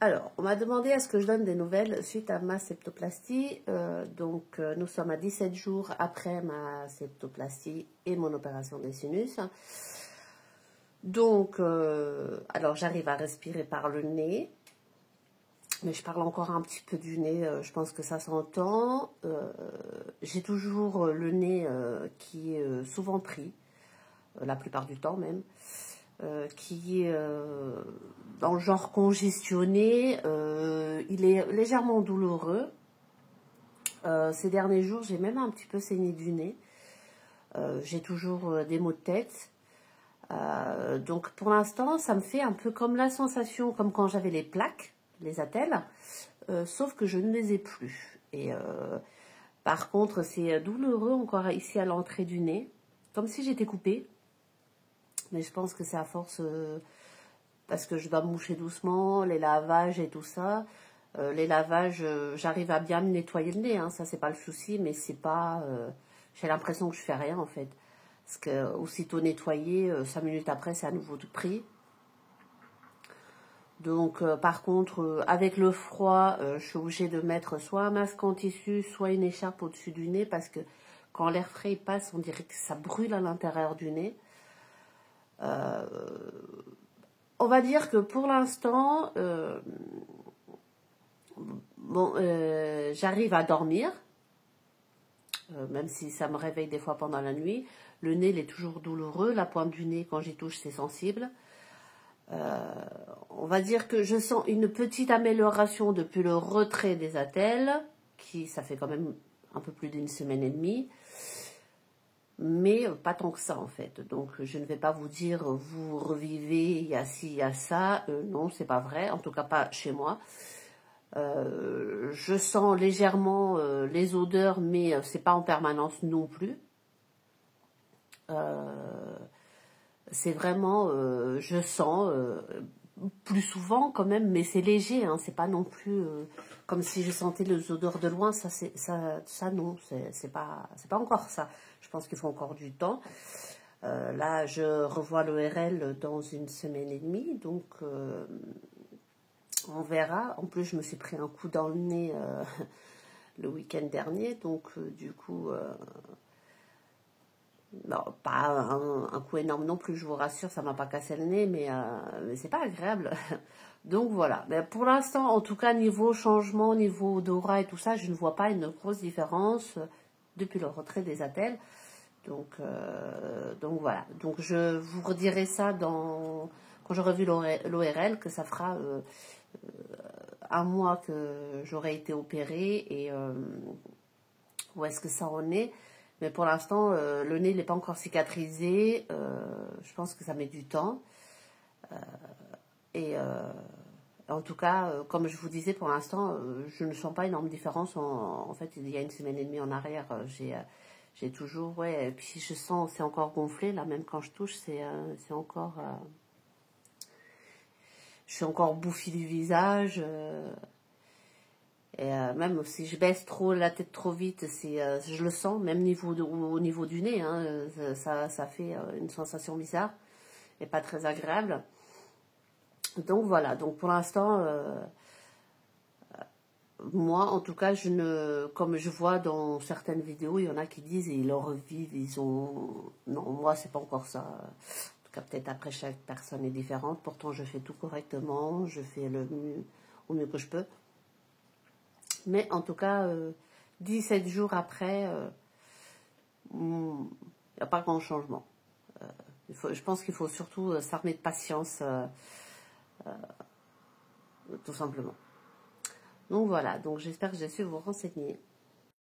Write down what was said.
Alors, on m'a demandé est-ce que je donne des nouvelles suite à ma septoplastie. Nous sommes à 17 jours après ma septoplastie et mon opération des sinus. Alors j'arrive à respirer par le nez, mais je parle encore un petit peu du nez, je pense que ça s'entend. J'ai toujours le nez qui est souvent pris, la plupart du temps même. Qui est dans le genre congestionné, il est légèrement douloureux. Ces derniers jours, j'ai même un petit peu saigné du nez. J'ai toujours des maux de tête. Donc pour l'instant, ça me fait un peu comme la sensation, comme quand j'avais les plaques, les attelles, sauf que je ne les ai plus. Et par contre, c'est douloureux encore ici à l'entrée du nez, comme si j'étais coupée. Mais je pense que c'est à force, parce que je dois me moucher doucement, les lavages et tout ça. Les lavages, j'arrive à bien me nettoyer le nez, hein, ça c'est pas le souci, mais c'est pas... j'ai l'impression que je fais rien en fait. Parce que aussitôt nettoyé, 5 minutes après, c'est à nouveau tout pris. Donc par contre, avec le froid, je suis obligée de mettre soit un masque en tissu, soit une écharpe au-dessus du nez, parce que quand l'air frais passe, on dirait que ça brûle à l'intérieur du nez. On va dire que pour l'instant, j'arrive à dormir, même si ça me réveille des fois pendant la nuit. Le nez, il est toujours douloureux. La pointe du nez, quand j'y touche, c'est sensible. On va dire que je sens une petite amélioration depuis le retrait des attelles, ça fait quand même un peu plus d'une semaine et demie. Mais pas tant que ça en fait. Donc je ne vais pas vous dire vous revivez, il y a ci, il y a ça. Non, c'est pas vrai, en tout cas pas chez moi. Je sens légèrement les odeurs, mais c'est pas en permanence non plus. C'est vraiment, je sens plus souvent quand même, mais c'est léger, hein, c'est pas non plus comme si je sentais les odeurs de loin. Ça non, c'est pas encore ça. Je pense qu'il faut encore du temps. Là, je revois l'ORL dans une semaine et demie, donc on verra. En plus, je me suis pris un coup dans le nez le week-end dernier, donc du coup, non, pas un coup énorme non plus, je vous rassure, ça m'a pas cassé le nez, mais c'est pas agréable. Donc voilà, mais pour l'instant, en tout cas, niveau changement, niveau odorat et tout ça, je ne vois pas une grosse différence depuis le retrait des attelles. Donc voilà, donc je vous redirai ça quand j'aurai vu l'ORL, que ça fera un mois que j'aurai été opérée et où est-ce que ça en est. Mais pour l'instant, le nez n'est pas encore cicatrisé, je pense que ça met du temps. En tout cas, comme je vous disais, pour l'instant, je ne sens pas énorme différence. En fait, il y a une semaine et demie en arrière, j'ai toujours, ouais, et puis je sens, c'est encore gonflé, là, même quand je touche, c'est encore, je suis encore bouffie du visage, et même si je baisse trop la tête trop vite, je le sens, même au niveau du nez, hein, ça fait une sensation bizarre, et pas très agréable. Donc voilà, donc pour l'instant, moi, en tout cas, comme je vois dans certaines vidéos, il y en a qui disent ils le revivent, non, moi, c'est pas encore ça. En tout cas, peut-être après, chaque personne est différente. Pourtant, je fais tout correctement, je fais au mieux que je peux. Mais en tout cas, 17 jours après, il n'y a pas grand changement. Je pense qu'il faut surtout s'armer de patience, tout simplement. Donc voilà, donc j'espère que j'ai su vous renseigner.